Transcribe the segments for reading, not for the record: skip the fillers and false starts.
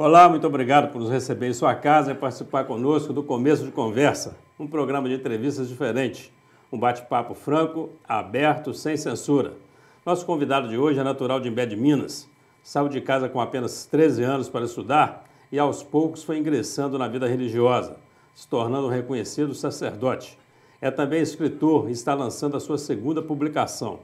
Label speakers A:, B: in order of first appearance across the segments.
A: Olá, muito obrigado por nos receber em sua casa e participar conosco do Começo de Conversa, um programa de entrevistas diferente, um bate-papo franco, aberto, sem censura. Nosso convidado de hoje é natural de Imbé de Minas, saiu de casa com apenas 13 anos para estudar e aos poucos foi ingressando na vida religiosa, se tornando um reconhecido sacerdote. É também escritor e está lançando a sua segunda publicação.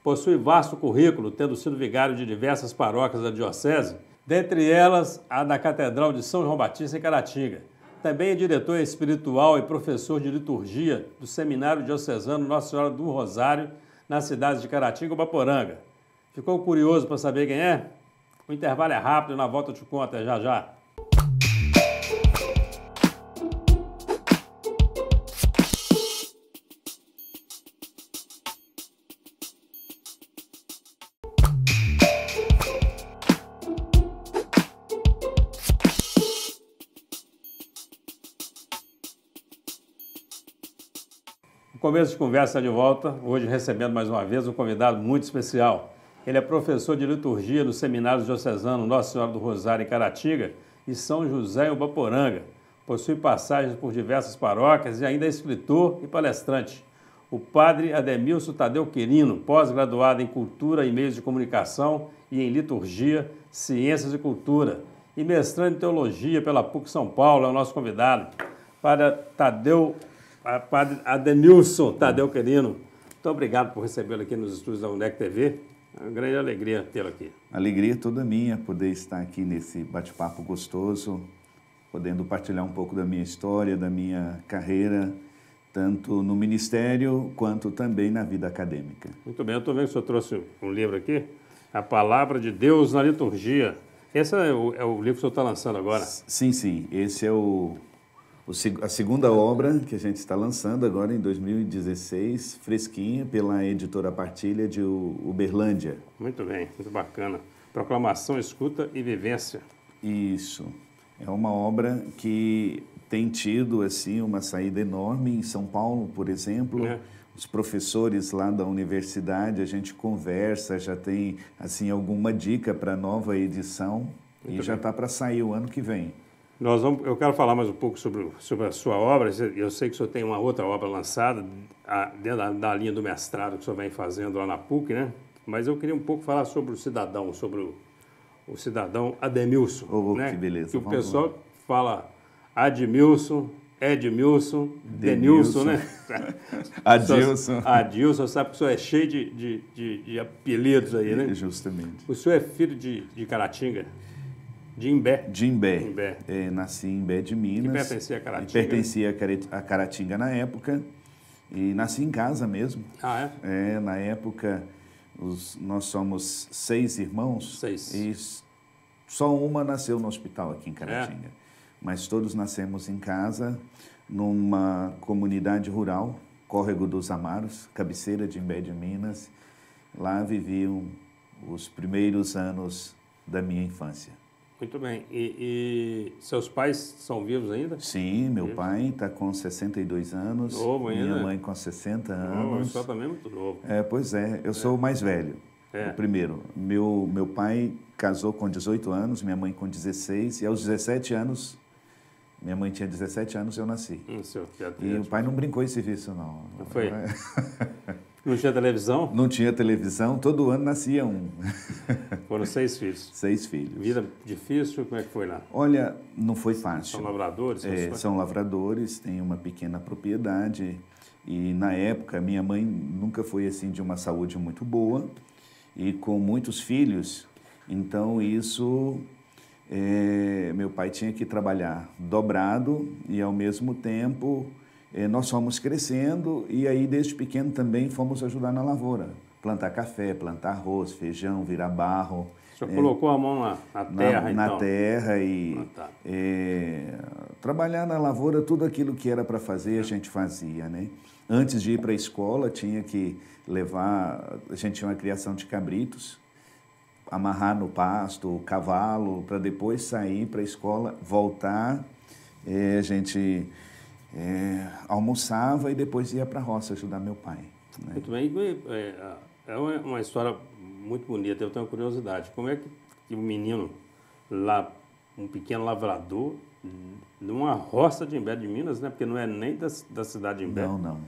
A: Possui vasto currículo, tendo sido vigário de diversas paróquias da diocese, dentre elas a da Catedral de São João Batista em Caratinga. Também é diretor espiritual e professor de liturgia do Seminário Diocesano Nossa Senhora do Rosário, nas cidades de Caratinga e Ubaporanga. Ficou curioso para saber quem é? O intervalo é rápido e na volta eu te conto, já já. Começo de conversa de volta, hoje recebendo mais uma vez um convidado muito especial. Ele é professor de liturgia no Seminário Diocesano Nossa Senhora do Rosário em Caratinga e São José em Ubaporanga. Possui passagens por diversas paróquias e ainda é escritor e palestrante. O padre Ademilson Tadeu Querino, pós-graduado em Cultura e Meios de Comunicação e em Liturgia, Ciências e Cultura, e mestrando em Teologia pela PUC São Paulo, é o nosso convidado. Padre Ademilson Tadeu Querino, muito obrigado por recebê-lo aqui nos estúdios da UNEC TV. É uma grande alegria tê-lo aqui.
B: Alegria toda minha poder estar aqui nesse bate-papo gostoso, podendo partilhar um pouco da minha história, da minha carreira, tanto no ministério quanto também na vida acadêmica.
A: Muito bem, eu estou vendo que o senhor trouxe um livro aqui, A Palavra de Deus na Liturgia. Esse é o livro que o senhor está lançando agora?
B: Sim, esse é a segunda obra que a gente está lançando agora em 2016, fresquinha, pela editora Partilha de Uberlândia.
A: Muito bem, muito bacana. Proclamação, Escuta e Vivência.
B: Isso. É uma obra que tem tido assim, uma saída enorme em São Paulo, por exemplo. Os professores lá da universidade, a gente conversa, já tem assim, alguma dica para a nova edição muito e já está para sair o ano que vem.
A: Eu quero falar mais um pouco sobre a sua obra. Eu sei que o senhor tem uma outra obra lançada, dentro da linha do mestrado que o senhor vem fazendo lá na PUC, né? Mas eu queria um pouco falar sobre o cidadão, o cidadão Ademilson. Né?
B: Que beleza.
A: Que o pessoal fala Admilson, Edmilson, Denilson, né? Adilson, sabe que o senhor é cheio de apelidos aí, né?
B: Justamente.
A: O senhor é filho de Caratinga? De Imbé.
B: De Imbé. Nasci em Imbé de Minas.
A: Que pertencia a Caratinga.
B: Pertencia a Caratinga na época. E nasci em casa mesmo.
A: Ah, é?
B: Na época, nós somos 6 irmãos.
A: 6.
B: E só uma nasceu no hospital aqui em Caratinga. Mas todos nascemos em casa, numa comunidade rural, Córrego dos Amaros, cabeceira de Imbé de Minas. Lá viviam os primeiros anos da minha infância.
A: Muito bem. E seus pais são vivos ainda?
B: Sim, meu pai está com 62 anos.
A: Novo ainda?
B: Minha mãe com 60 anos.
A: O senhor também é muito novo.
B: Pois é, eu sou o mais velho, o primeiro. Meu pai casou com 18 anos, minha mãe com 16, e aos 17 anos, minha mãe tinha 17 anos, eu nasci. E o pai não brincou em serviço, não.
A: Não foi? Não tinha televisão?
B: Não tinha televisão, todo ano nascia um.
A: Foram 6 filhos?
B: 6 filhos.
A: Vida difícil, como é que foi lá?
B: Olha, não foi fácil.
A: São lavradores?
B: São lavradores, têm uma pequena propriedade. E na época, minha mãe nunca foi assim de uma saúde muito boa e com muitos filhos. Então, meu pai tinha que trabalhar dobrado e, ao mesmo tempo, nós fomos crescendo e aí, desde pequeno, também fomos ajudar na lavoura. Plantar café, plantar arroz, feijão, virar barro.
A: O senhor colocou a mão na terra,
B: na terra e trabalhar na lavoura, tudo aquilo que era para fazer, a gente fazia, né? Antes de ir para a escola, tinha que levar... A gente tinha uma criação de cabritos, amarrar no pasto o cavalo, para depois sair para a escola, voltar. A gente almoçava e depois ia para a roça ajudar meu pai. Né?
A: Muito bem. É uma história muito bonita. Eu tenho curiosidade. Como é que o menino lá um pequeno lavrador numa roça de Imbé de Minas, né? Porque não é nem da cidade de Imbé.
B: Não.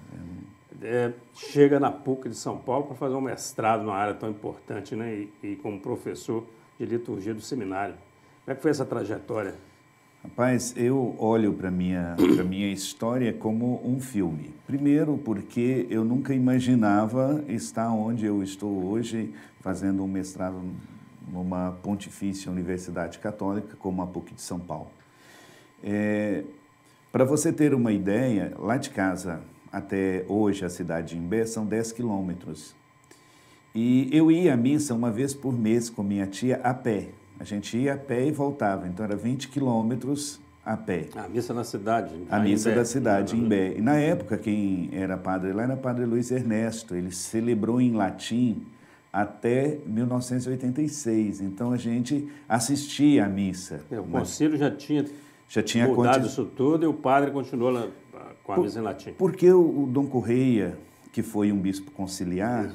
A: Chega na PUC de São Paulo para fazer um mestrado numa área tão importante, né? E como professor de liturgia do seminário. Como é que foi essa trajetória?
B: Rapaz, eu olho para minha história como um filme. Primeiro, porque eu nunca imaginava estar onde eu estou hoje, fazendo um mestrado numa Pontifícia Universidade Católica, como a PUC de São Paulo. Para você ter uma ideia, lá de casa até hoje, a cidade de Imbé, são 10 quilômetros. E eu ia à missa uma vez por mês com minha tia a pé. A gente ia a pé e voltava, então era 20 quilômetros a pé.
A: A missa na cidade?
B: A missa da cidade, em Imbé. E na época, quem era padre lá era padre Luiz Ernesto. Ele celebrou em latim até 1986. Então, a gente assistia à missa.
A: O concílio já tinha mudado isso tudo e o padre continuou lá com a missa em latim.
B: Porque o Dom Correia, que foi um bispo conciliar,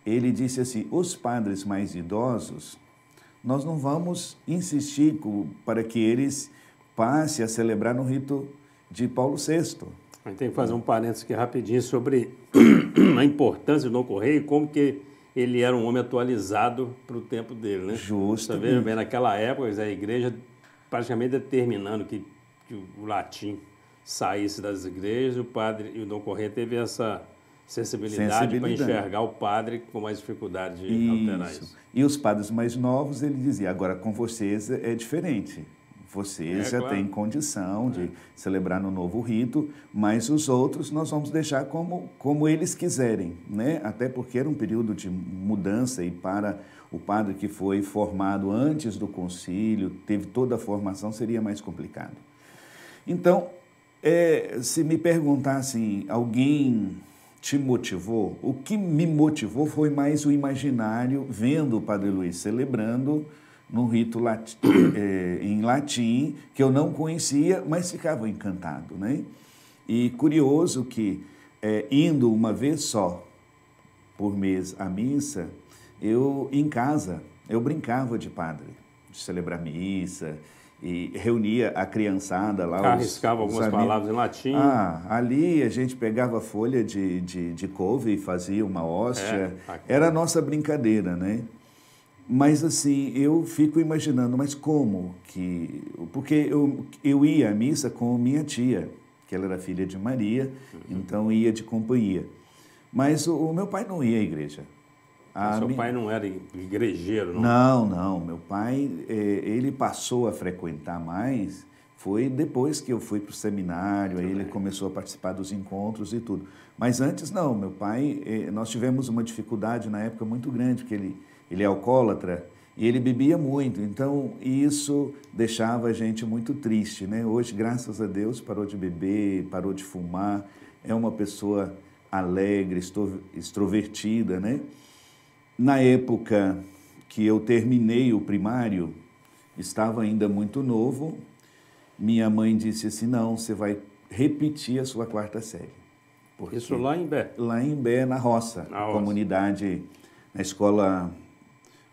B: ele disse assim, os padres mais idosos, nós não vamos insistir para que eles passem a celebrar no rito de Paulo VI.
A: A gente tem que fazer um parênteses aqui rapidinho sobre a importância do Dom Correia e como que ele era um homem atualizado para o tempo dele, né?
B: Justo.
A: Você vê bem, naquela época, a igreja praticamente determinando que o latim saísse das igrejas, o padre e o Dom Correia teve essa sensibilidade para enxergar o padre com mais dificuldade de alterar isso.
B: E os padres mais novos, ele dizia, agora com vocês é diferente. Vocês já têm condição de celebrar no novo rito, mas os outros nós vamos deixar como eles quiserem, né? Até porque era um período de mudança e para o padre que foi formado antes do concílio, teve toda a formação, seria mais complicado. Então, se me perguntassem, alguém te motivou? O que me motivou foi mais o imaginário, vendo o Padre Luiz celebrando num rito em latim, que eu não conhecia, mas ficava encantado, né? E curioso que, indo uma vez só por mês à missa, em casa, eu brincava de padre, de celebrar missa, e reunia a criançada lá.
A: Arriscava algumas palavras em latim.
B: Ali a gente pegava folha de couve e fazia uma hóstia. Era a nossa brincadeira, né? Mas assim, eu fico imaginando, mas como que... Porque eu ia à missa com minha tia, que ela era filha de Maria, então ia de companhia. Mas o meu pai não ia à igreja.
A: Seu pai não era igrejeiro, não?
B: Não. Meu pai, ele passou a frequentar mais, foi depois que eu fui para o seminário, aí ele começou a participar dos encontros e tudo. Mas antes não, meu pai, nós tivemos uma dificuldade na época muito grande, porque ele é alcoólatra e ele bebia muito, então isso deixava a gente muito triste, né? Hoje, graças a Deus, parou de beber, parou de fumar, é uma pessoa alegre, extrovertida, né? Na época que eu terminei o primário, estava ainda muito novo, minha mãe disse assim, não, você vai repetir a sua 4ª série.
A: Porque isso lá em Imbé?
B: Lá em Imbé, na roça, comunidade, na Escola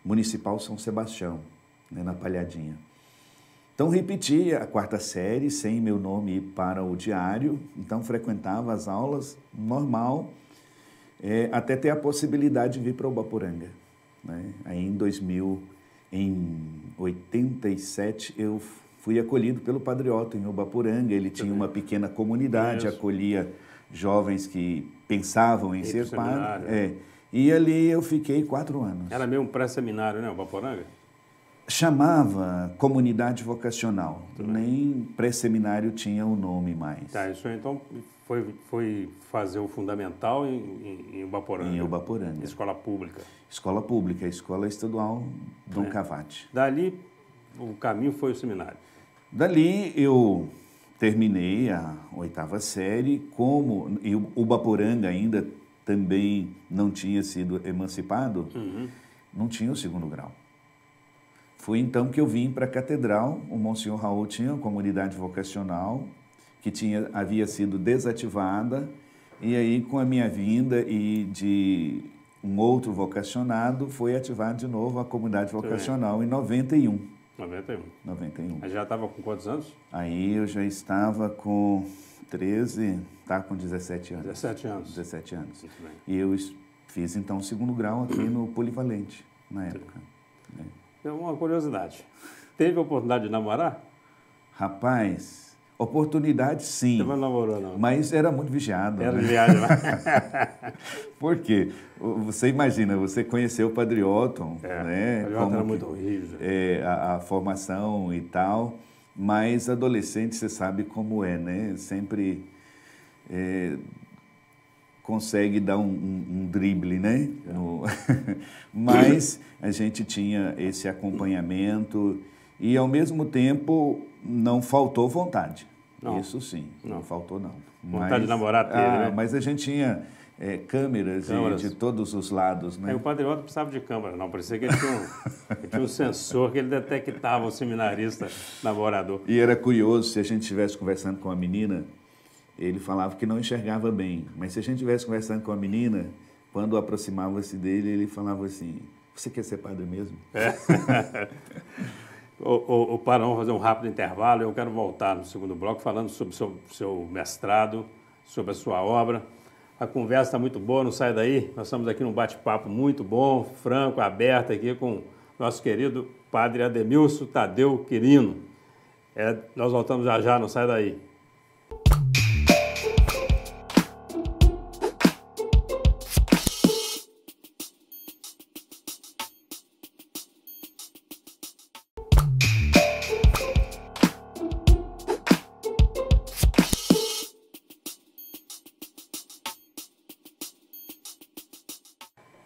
B: Municipal São Sebastião, né, na Palhadinha. Então, repeti a 4ª série, sem meu nome ir para o diário, então frequentava as aulas normal, até ter a possibilidade de vir para Ubaporanga, né? Aí em 87, eu fui acolhido pelo Padre Otto em Ubaporanga. Ele tinha uma pequena comunidade, acolhia jovens que pensavam em ser padre. E ali eu fiquei 4 anos.
A: Era meio um pré-seminário, né, Ubaporanga?
B: Chamava comunidade vocacional, nem pré-seminário tinha o nome mais.
A: Tá, isso então foi fazer o fundamental em Ubaporanga?
B: Em Ubaporanga.
A: Escola pública?
B: Escola pública, Escola Estadual Dom Cavate.
A: Dali, o caminho foi o seminário?
B: Dali eu terminei a 8ª série, e Ubaporanga ainda também não tinha sido emancipado, não tinha o 2º grau. Foi então que eu vim para a Catedral. O Monsenhor Raul tinha uma comunidade vocacional que havia sido desativada, e aí com a minha vinda e de um outro vocacionado, foi ativado de novo a comunidade vocacional em 91.
A: 91.
B: 91.
A: Mas já estava com quantos anos?
B: Aí eu já estava com 13, tá com 17 anos.
A: 17 anos.
B: 17 anos.
A: Muito bem.
B: E eu fiz, então, o segundo grau aqui no Polivalente, na época.
A: É uma curiosidade. Teve a oportunidade de namorar?
B: Rapaz, oportunidade sim.
A: Você não namorou, não?
B: Mas era muito vigiado.
A: Era
B: né?
A: viagem lá.
B: Por quê? Você imagina, você conheceu o Padre Otton, né?
A: O Padre Otton era muito rígido.
B: A formação e tal, mas adolescente, você sabe como é, né? Sempre consegue dar um drible, né? Mas a gente tinha esse acompanhamento e, ao mesmo tempo, não faltou vontade.
A: Não.
B: Isso sim, não faltou não.
A: Vontade de namorar teve, né?
B: Mas a gente tinha câmeras de todos os lados, né?
A: O Padre Otton precisava de câmera, não. Parecia que ele tinha um sensor que ele detectava o seminarista namorador.
B: E era curioso, se a gente estivesse conversando com a menina, ele falava que não enxergava bem. Mas se a gente estivesse conversando com a menina, quando aproximava-se dele, ele falava assim, você quer ser padre mesmo?
A: Para vamos fazer um rápido intervalo. Eu quero voltar no segundo bloco falando sobre o seu mestrado, sobre a sua obra. A conversa está muito boa, não sai daí. Nós estamos aqui num bate-papo muito bom, franco, aberto aqui com nosso querido Padre Ademilson Tadeu Quirino. Nós voltamos já, não sai daí.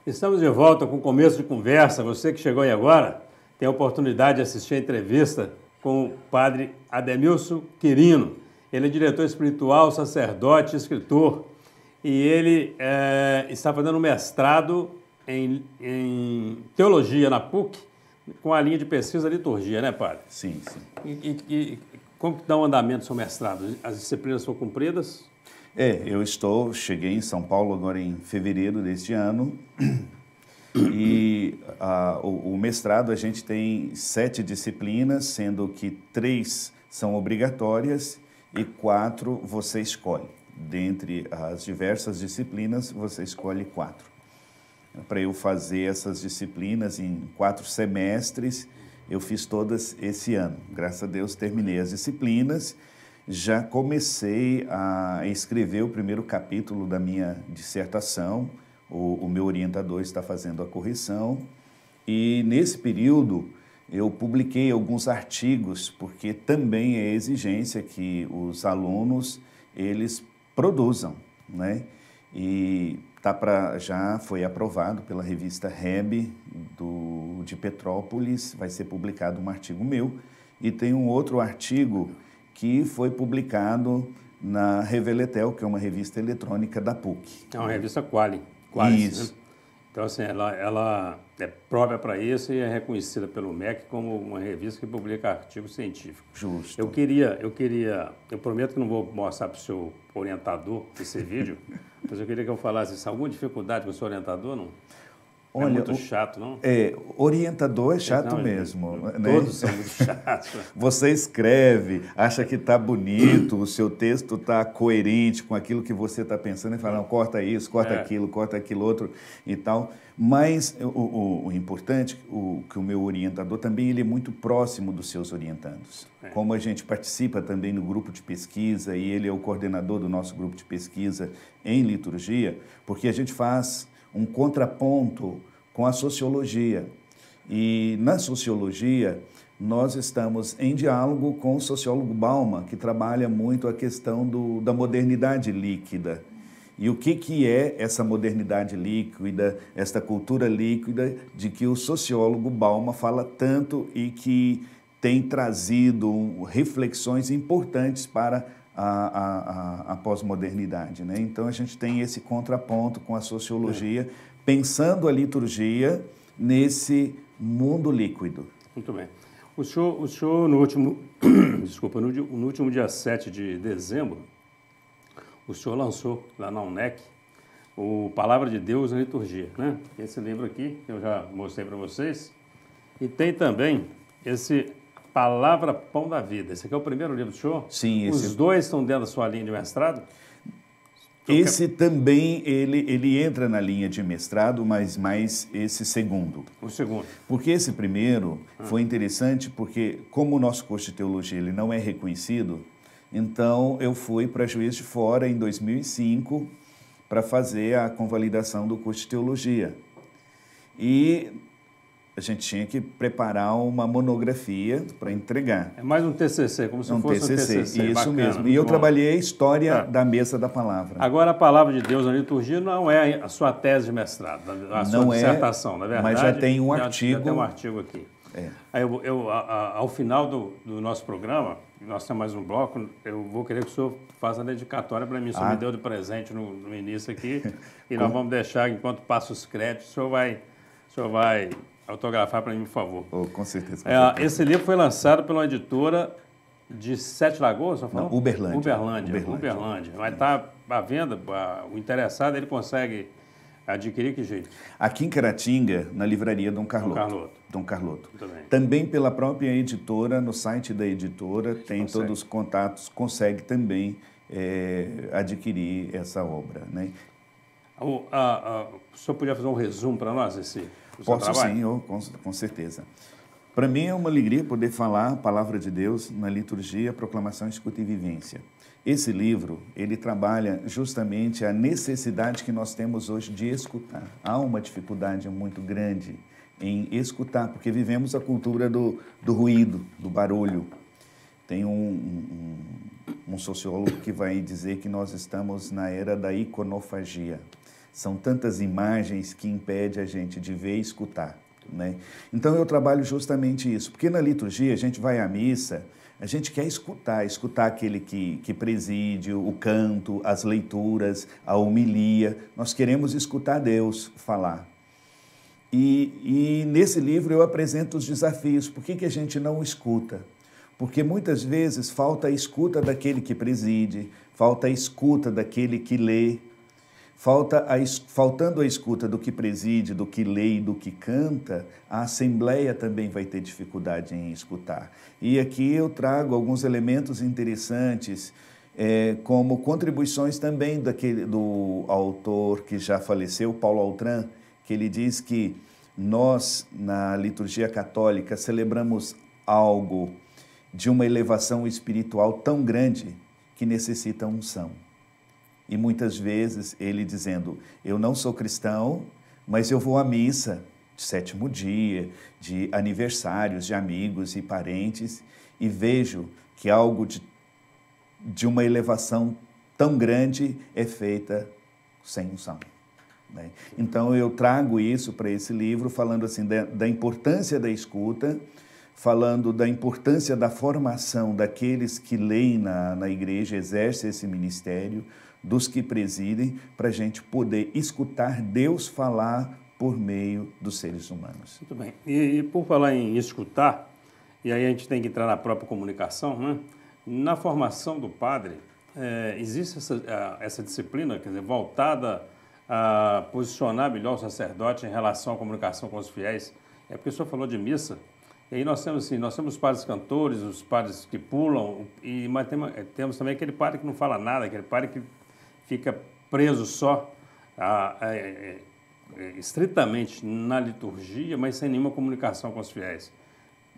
A: Estamos de volta com o começo de conversa. Você que chegou aí agora tem a oportunidade de assistir a entrevista com o Padre Ademilson Quirino. Ele é diretor espiritual, sacerdote, escritor e ele está fazendo um mestrado em teologia na PUC com a linha de pesquisa liturgia, né, Padre?
B: Sim, sim.
A: E como que dá o andamento do seu mestrado? As disciplinas são cumpridas?
B: Cheguei em São Paulo agora em fevereiro deste ano e o mestrado a gente tem 7 disciplinas, sendo que 3 são obrigatórias e 4 você escolhe. Dentre as diversas disciplinas, você escolhe 4. Para eu fazer essas disciplinas em 4 semestres, eu fiz todas esse ano. Graças a Deus terminei as disciplinas. Já comecei a escrever o primeiro capítulo da minha dissertação, o meu orientador está fazendo a correção, e nesse período eu publiquei alguns artigos, porque também é exigência que os alunos, eles produzam, né? E já foi aprovado pela revista REB de Petrópolis, vai ser publicado um artigo meu, e tem um outro artigo que foi publicado na Reveletel, que é uma revista eletrônica da PUC.
A: É uma revista Qualis.
B: Isso.
A: Né? Então, assim, ela é própria para isso e é reconhecida pelo MEC como uma revista que publica artigos científicos.
B: Justo.
A: Eu prometo que não vou mostrar para o seu orientador esse vídeo, mas eu queria que eu falasse alguma dificuldade com o seu orientador, não? Olha, é muito chato, não?
B: Orientador é chato mesmo. Né?
A: Todos são muito chatos.
B: Você escreve, acha que está bonito, o seu texto está coerente com aquilo que você está pensando e fala, não, corta isso, corta aquilo outro e tal. Mas o importante, que o meu orientador também ele é muito próximo dos seus orientandos. Como a gente participa também no grupo de pesquisa e ele é o coordenador do nosso grupo de pesquisa em liturgia, porque a gente faz um contraponto com a sociologia. E na sociologia, nós estamos em diálogo com o sociólogo Bauman, que trabalha muito a questão da modernidade líquida. E o que é essa modernidade líquida, essa cultura líquida, de que o sociólogo Bauman fala tanto e que tem trazido reflexões importantes para a pós-modernidade, né? Então, a gente tem esse contraponto com a sociologia, pensando a liturgia nesse mundo líquido.
A: Muito bem. O senhor no último, no último dia 7 de dezembro, o senhor lançou lá na UNEC o Palavra de Deus na Liturgia, né? Esse livro aqui, que eu já mostrei para vocês. E tem também esse Palavra Pão da Vida. Esse aqui é o primeiro livro do senhor?
B: Sim.
A: Os dois estão dentro da sua linha de mestrado?
B: Esse também, ele entra na linha de mestrado, mas mais esse segundo.
A: O segundo.
B: Porque esse primeiro foi interessante porque, como o nosso curso de teologia ele não é reconhecido, então eu fui para Juiz de Fora em 2005 para fazer a convalidação do curso de teologia. E a gente tinha que preparar uma monografia para entregar.
A: É mais um TCC, como se fosse um TCC.
B: Isso
A: bacana,
B: mesmo. E eu
A: bom.
B: trabalhei a história da mesa da palavra.
A: Agora, a palavra de Deus na liturgia não é a sua tese de mestrado, a sua dissertação, na verdade.
B: Mas já tem um artigo.
A: Já tem um artigo aqui. Aí ao final do nosso programa, nós temos mais um bloco, eu vou querer que o senhor faça a dedicatória para mim. O senhor me deu de presente no início aqui. E nós vamos deixar, enquanto passa os créditos, o senhor vai autografar para mim, por favor.
B: Com certeza.
A: Esse livro foi lançado pela editora de Sete Lagoas, só falou?
B: Não, Uberlândia.
A: Uberlândia. Mas está à venda, o interessado ele consegue adquirir que jeito?
B: Aqui em Caratinga, na livraria Dom Carloto. Também pela própria editora, no site da editora, tem todos os contatos, consegue também adquirir essa obra, né?
A: O senhor podia fazer um resumo para nós desse
B: Posso sim, com certeza. Para mim é uma alegria poder falar a palavra de Deus na liturgia, proclamação, escuta e vivência. Esse livro, ele trabalha justamente a necessidade que nós temos hoje de escutar. Há uma dificuldade muito grande em escutar, porque vivemos a cultura do ruído, do barulho. Tem um sociólogo que vai dizer que nós estamos na era da iconofagia. São tantas imagens que impedem a gente de ver e escutar, né? Então eu trabalho justamente isso, porque na liturgia a gente vai à missa, a gente quer escutar aquele que preside, o canto, as leituras, a homilia. Nós queremos escutar Deus falar. E nesse livro eu apresento os desafios. Por que a gente não escuta? Porque muitas vezes falta a escuta daquele que preside, falta a escuta daquele que lê, faltando a escuta do que preside, do que lê e do que canta, a Assembleia também vai ter dificuldade em escutar. E aqui eu trago alguns elementos interessantes, como contribuições também do autor que já faleceu, Paulo Altran, que ele diz que nós, na liturgia católica, celebramos algo de uma elevação espiritual tão grande que necessita unção. E muitas vezes ele dizendo, eu não sou cristão, mas eu vou à missa de sétimo dia, de aniversários de amigos e parentes, e vejo que algo de uma elevação tão grande é feita sem unção, né? Então eu trago isso para esse livro, falando assim da importância da escuta, falando da importância da formação daqueles que leem na igreja, exercem esse ministério, dos que presidem, para a gente poder escutar Deus falar por meio dos seres humanos.
A: Muito bem. E por falar em escutar, e aí a gente tem que entrar na própria comunicação, né? Na formação do padre, existe essa disciplina, quer dizer, voltada a posicionar melhor o sacerdote em relação à comunicação com os fiéis. É porque o senhor falou de missa, e aí nós temos os padres cantores, os padres que pulam, mas temos também aquele padre que não fala nada, aquele padre que fica preso só estritamente na liturgia, mas sem nenhuma comunicação com os fiéis.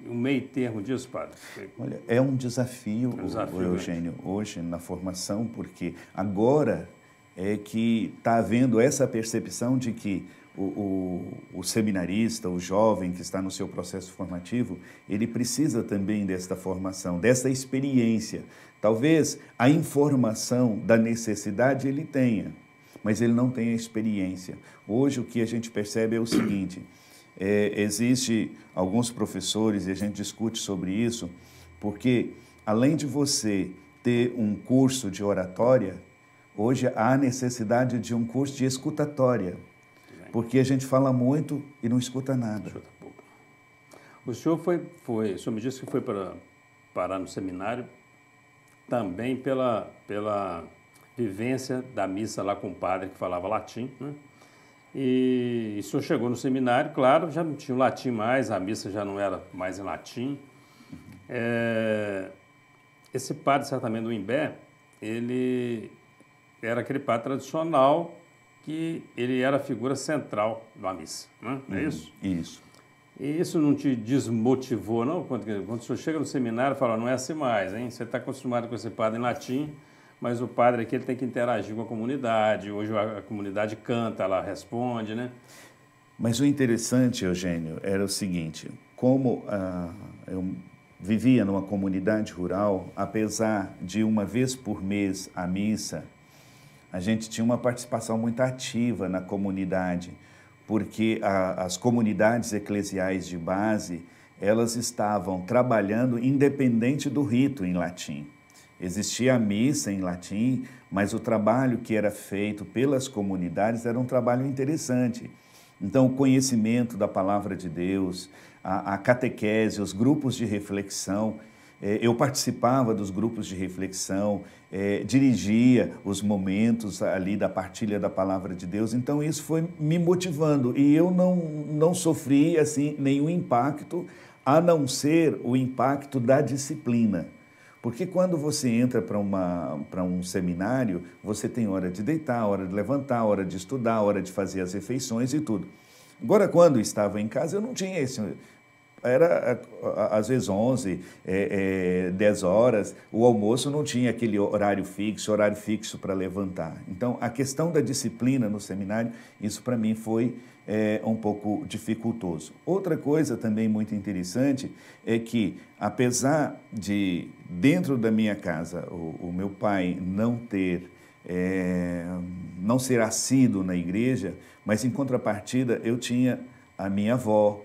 A: O meio termo disso, padre?
B: Olha, é um desafio, Eugênio, hoje na formação, porque agora é que está havendo essa percepção de que o seminarista, o jovem que está no seu processo formativo, ele precisa também desta formação, dessa experiência. Talvez a informação da necessidade ele tenha, mas ele não tem a experiência. Hoje o que a gente percebe é o seguinte, existe alguns professores, e a gente discute sobre isso, porque além de você ter um curso de oratória, hoje há a necessidade de um curso de escutatória, porque a gente fala muito e não escuta nada.
A: O senhor o senhor me disse que foi para parar no seminário também pela vivência da missa lá com o padre que falava latim, né? E o senhor chegou no seminário, claro, já não tinha o latim mais, a missa já não era mais em latim. Esse padre, certamente, do Imbé, ele era aquele padre tradicional que ele era a figura central da missa, né? É isso?
B: Isso.
A: E isso não te desmotivou, não? Quando o senhor chega no seminário e fala, não é assim mais, hein? Você está acostumado com esse padre em latim, mas o padre aqui ele tem que interagir com a comunidade. Hoje a comunidade canta, ela responde, né?
B: Mas o interessante, Eugênio, era o seguinte, como eu vivia numa comunidade rural, apesar de uma vez por mês a missa, a gente tinha uma participação muito ativa na comunidade, porque as comunidades eclesiais de base, elas estavam trabalhando independente do rito em latim. Existia a missa em latim, mas o trabalho que era feito pelas comunidades era um trabalho interessante. Então, o conhecimento da palavra de Deus, a catequese, os grupos de reflexão, eu participava dos grupos de reflexão, dirigia os momentos ali da partilha da palavra de Deus, então isso foi me motivando e eu não sofri assim, nenhum impacto, a não ser o impacto da disciplina. Porque quando você entra para um seminário, você tem hora de deitar, hora de levantar, hora de estudar, hora de fazer as refeições e tudo. Agora, quando estava em casa, eu não tinha esse... Era, às vezes, 11, 10 horas, o almoço não tinha aquele horário fixo para levantar. Então, a questão da disciplina no seminário, isso para mim foi um pouco dificultoso. Outra coisa também muito interessante é que, apesar de, dentro da minha casa, o meu pai não ser assíduo na igreja, mas, em contrapartida, eu tinha a minha avó,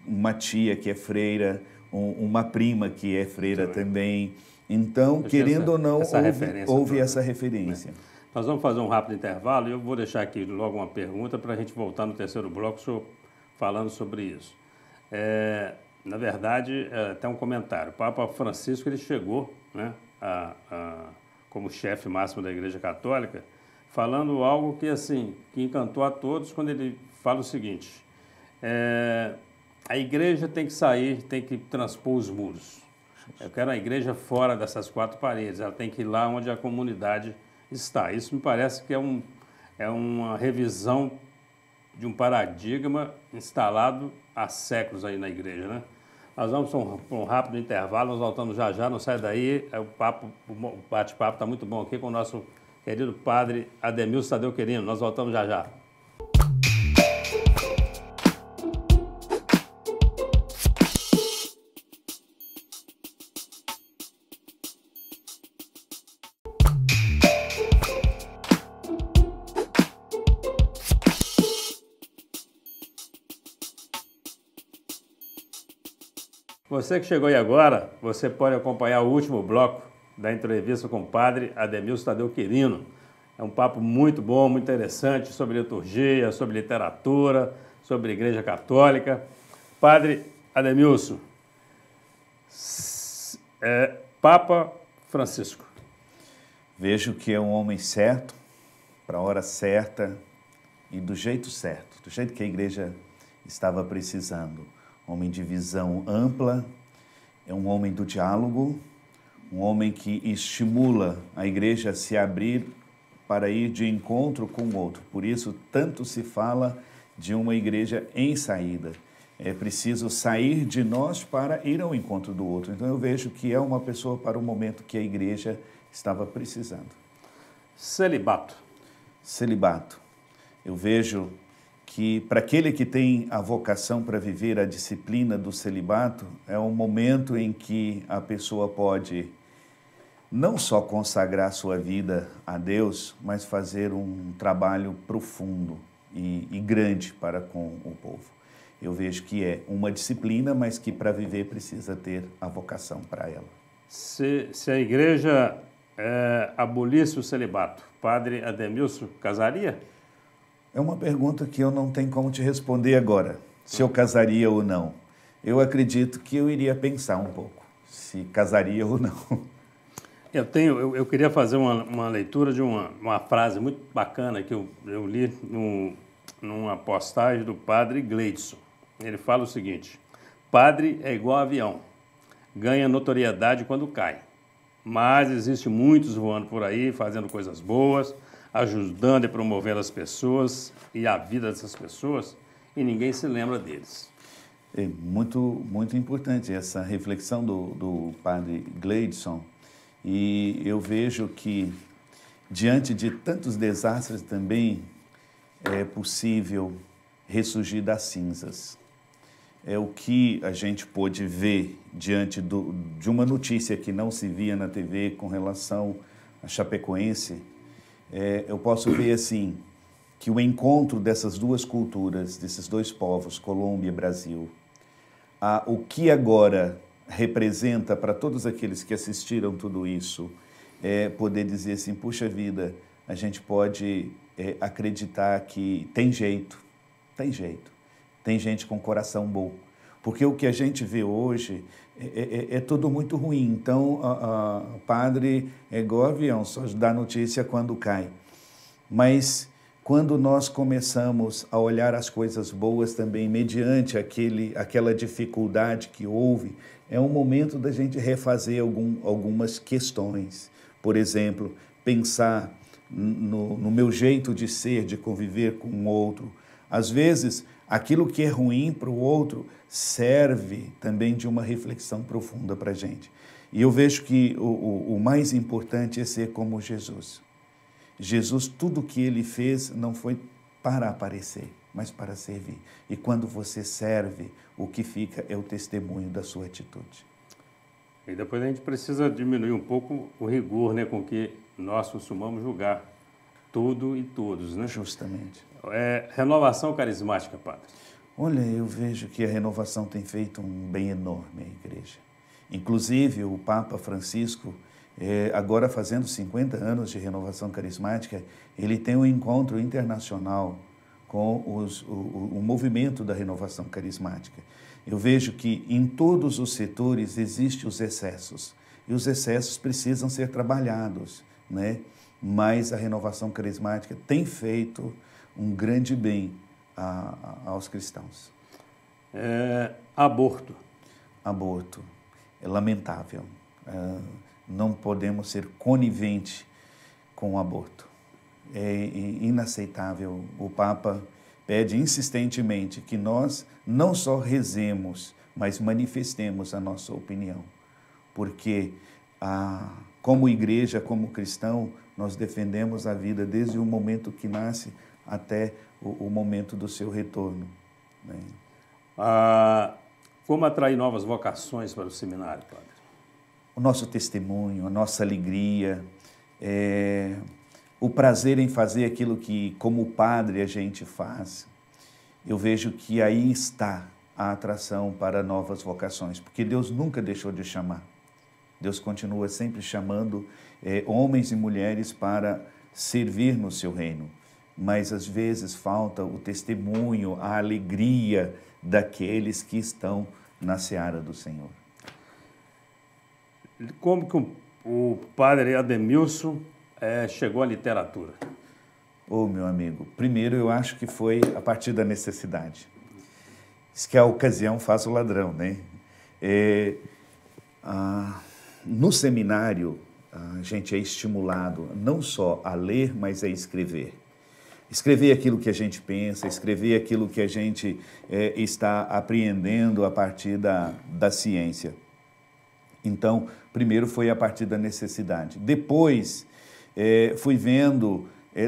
B: uma tia que é freira, uma prima que é freira também. Então, querendo ou não, houve essa referência.
A: Nós vamos fazer um rápido intervalo e eu vou deixar aqui logo uma pergunta para a gente voltar no terceiro bloco, o senhor falando sobre isso. Na verdade, até um comentário. O Papa Francisco ele chegou, né, como chefe máximo da Igreja Católica, falando algo que, assim, que encantou a todos quando ele fala o seguinte... A igreja tem que sair, tem que transpor os muros. Eu quero a igreja fora dessas quatro paredes, ela tem que ir lá onde a comunidade está. Isso me parece que é uma revisão de um paradigma instalado há séculos aí na igreja, né? Nós vamos para um rápido intervalo, nós voltamos já já, não sai daí, o bate-papo está muito bom aqui com o nosso querido padre Ademilson Tadeu Querino. Nós voltamos já já. Você que chegou aí agora, você pode acompanhar o último bloco da entrevista com o padre Ademilson Tadeu Querino. É um papo muito bom, muito interessante sobre liturgia, sobre literatura, sobre a Igreja Católica. Padre Ademilson, Papa Francisco.
B: Vejo que é um homem certo, para a hora certa e do jeito certo, do jeito que a Igreja estava precisando. Homem de visão ampla, é um homem do diálogo, um homem que estimula a igreja a se abrir para ir de encontro com o outro. Por isso, tanto se fala de uma igreja em saída. É preciso sair de nós para ir ao encontro do outro. Então, eu vejo que é uma pessoa para o momento que a igreja estava precisando.
A: Celibato.
B: Celibato. Eu vejo que para aquele que tem a vocação para viver a disciplina do celibato, é um momento em que a pessoa pode não só consagrar sua vida a Deus, mas fazer um trabalho profundo e grande para com o povo. Eu vejo que é uma disciplina, mas que para viver precisa ter a vocação para ela.
A: Se a igreja abolisse o celibato, padre Ademilson casaria?
B: É uma pergunta que eu não tenho como te responder agora, se eu casaria ou não. Eu acredito que eu iria pensar um pouco, se casaria ou não.
A: Eu queria fazer uma leitura de uma frase muito bacana que eu li numa postagem do padre Gleidson. Ele fala o seguinte: padre é igual avião. ganha notoriedade quando cai. Mas existe muitos voando por aí, fazendo coisas boas, ajudando e promovendo as pessoas e a vida dessas pessoas, e ninguém se lembra deles.
B: É muito importante essa reflexão do padre Gleidson, e eu vejo que, diante de tantos desastres, também é possível ressurgir das cinzas. É o que a gente pôde ver diante de uma notícia que não se via na TV com relação a Chapecoense. Eu posso ver assim, que o encontro dessas duas culturas, desses dois povos, Colômbia e Brasil, o que agora representa para todos aqueles que assistiram tudo isso, é poder dizer assim, puxa vida, a gente pode acreditar que tem jeito, tem gente com coração bom. Porque o que a gente vê hoje é tudo muito ruim. Então, o padre é igual avião, só dá notícia quando cai. Mas quando nós começamos a olhar as coisas boas também, mediante aquela dificuldade que houve, é um momento da gente refazer algumas questões. Por exemplo, pensar no meu jeito de ser, de conviver com o outro. Às vezes, aquilo que é ruim para o outro serve também de uma reflexão profunda para a gente. E eu vejo que o mais importante é ser como Jesus. Jesus, tudo o que ele fez não foi para aparecer, mas para servir. E quando você serve, o que fica é o testemunho da sua atitude.
A: E depois a gente precisa diminuir um pouco o rigor, né, com que nós costumamos julgar tudo e todos, né?
B: Justamente.
A: Renovação carismática, padre.
B: Olha, eu vejo que a renovação tem feito um bem enorme à igreja. Inclusive, o Papa Francisco, agora fazendo 50 anos de renovação carismática, ele tem um encontro internacional com o movimento da renovação carismática. Eu vejo que em todos os setores existem os excessos, e os excessos precisam ser trabalhados, né? Mas a renovação carismática tem feito um grande bem aos cristãos.
A: Aborto.
B: Aborto. É lamentável. Não podemos ser coniventes com o aborto. É inaceitável. O Papa pede insistentemente que nós não só rezemos, mas manifestemos a nossa opinião. Porque, como igreja, como cristão, nós defendemos a vida desde o momento que nasce até o momento do seu retorno, né?
A: Como atrair novas vocações para o seminário, padre?
B: O nosso testemunho, a nossa alegria, o prazer em fazer aquilo que, como padre, a gente faz. Eu vejo que aí está a atração para novas vocações, porque Deus nunca deixou de chamar. Deus continua sempre chamando homens e mulheres para servir no seu reino. Mas às vezes falta o testemunho, a alegria daqueles que estão na seara do Senhor.
A: Como que o padre Ademilson chegou à literatura?
B: Meu amigo, primeiro eu acho que foi a partir da necessidade. Diz que a ocasião faz o ladrão, né? No seminário, a gente é estimulado não só a ler, mas a escrever. Escrever aquilo que a gente pensa, escrever aquilo que a gente está apreendendo a partir da ciência. Então, primeiro foi a partir da necessidade. Depois, fui vendo,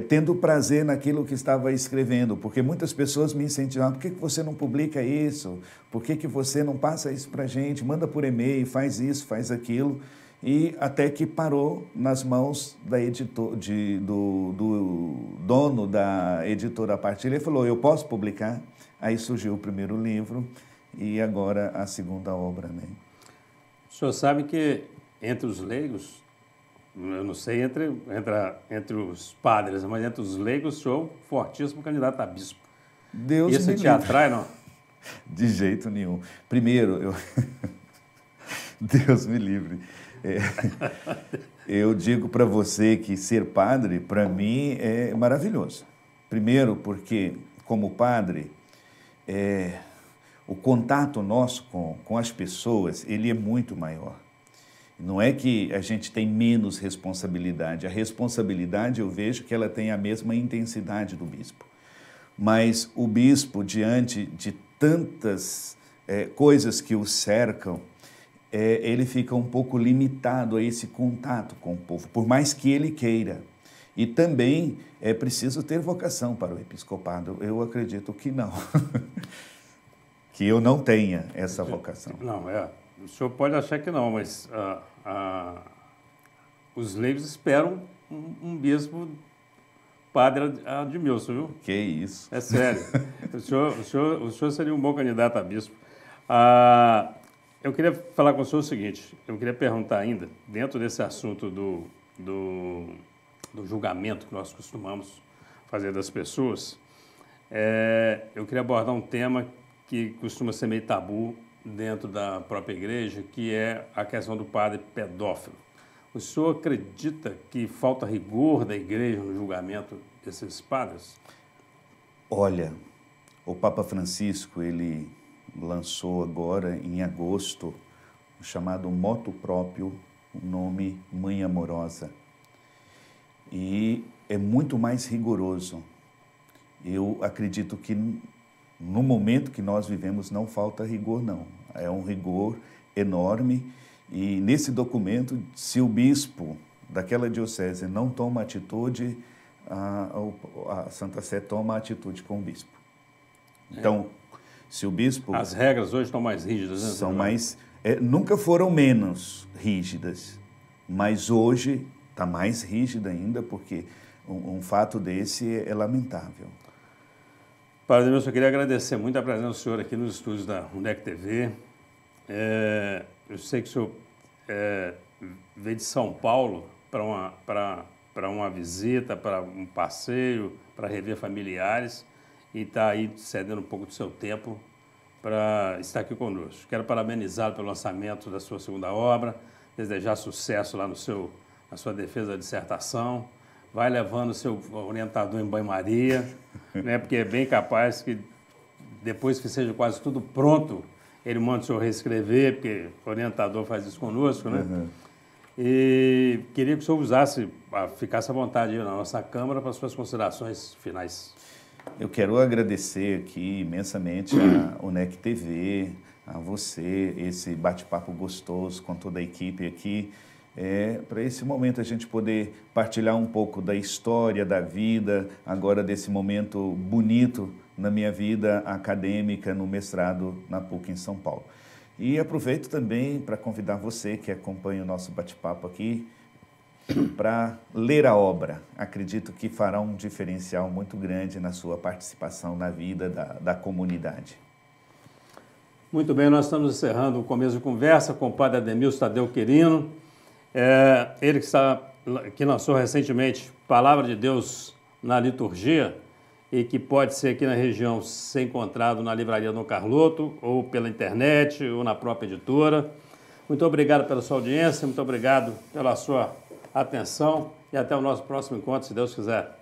B: tendo prazer naquilo que estava escrevendo, porque muitas pessoas me incentivavam, por que você não publica isso? Por que você não passa isso para a gente? Manda por e-mail, faz isso, faz aquilo. E até que parou nas mãos do dono da editora Partilha. Ele falou, eu posso publicar? Aí surgiu o primeiro livro e agora a segunda obra, né?
A: O senhor sabe que entre os leigos, eu não sei entre os padres, mas entre os leigos o senhor é um fortíssimo candidato a bispo. Isso te atrai, não?
B: De jeito nenhum. Primeiro, Deus me livre. Eu digo para você que ser padre, para mim, é maravilhoso. Primeiro porque, como padre, o contato nosso com as pessoas, ele é muito maior. Não é que a gente tem menos responsabilidade. A responsabilidade, eu vejo que ela tem a mesma intensidade do bispo. Mas o bispo, diante de tantas coisas que o cercam, ele fica um pouco limitado a esse contato com o povo, por mais que ele queira. E também é preciso ter vocação para o episcopado. Eu acredito que não. Que eu não tenha essa vocação.
A: Não, o senhor pode achar que não, mas os leigos esperam um bispo padre Admilson, viu?
B: Que isso.
A: É sério. O senhor seria um bom candidato a bispo. Eu queria falar com o senhor o seguinte, eu queria perguntar ainda, dentro desse assunto do julgamento que nós costumamos fazer das pessoas, eu queria abordar um tema que costuma ser meio tabu dentro da própria igreja, que é a questão do padre pedófilo. O senhor acredita que falta rigor da igreja no julgamento desses padres?
B: Olha, o Papa Francisco, ele lançou agora, em agosto, o chamado motu próprio, o nome Mãe Amorosa. E é muito mais rigoroso. Eu acredito que no momento que nós vivemos não falta rigor, não. É um rigor enorme e nesse documento, se o bispo daquela diocese não toma atitude, a Santa Sé toma atitude com o bispo. Então, se o bispo...
A: As regras hoje estão mais rígidas, né?
B: São mais... nunca foram menos rígidas, mas hoje está mais rígida ainda, porque um fato desse é lamentável.
A: Padre Admilson, eu queria agradecer muito a presença do senhor aqui nos estúdios da UNEC TV. Eu sei que o senhor veio de São Paulo para uma visita, para um passeio, para rever familiares e está aí cedendo um pouco do seu tempo para estar aqui conosco. Quero parabenizá-lo pelo lançamento da sua segunda obra, desejar sucesso lá na sua defesa da dissertação. Vai levando o seu orientador em banho-maria, né, porque é bem capaz que depois que seja quase tudo pronto, ele manda o senhor reescrever, porque o orientador faz isso conosco, né? Uhum. E queria que o senhor ficasse à vontade aí na nossa Câmara para as suas considerações finais.
B: Eu quero agradecer aqui imensamente a UNEC TV, a você, esse bate-papo gostoso com toda a equipe aqui. Para esse momento a gente poder partilhar um pouco da história, da vida, agora desse momento bonito na minha vida acadêmica no mestrado na PUC em São Paulo. E aproveito também para convidar você que acompanha o nosso bate-papo aqui para ler a obra. Acredito que fará um diferencial muito grande na sua participação na vida da comunidade.
A: Muito bem, nós estamos encerrando o começo de conversa com o padre Ademilson Tadeu Quirino. Ele que lançou recentemente Palavra de Deus na Liturgia e que pode ser aqui na região ser encontrado na livraria Dom Carloto ou pela internet ou na própria editora. Muito obrigado pela sua audiência, muito obrigado pela sua atenção e até o nosso próximo encontro, se Deus quiser.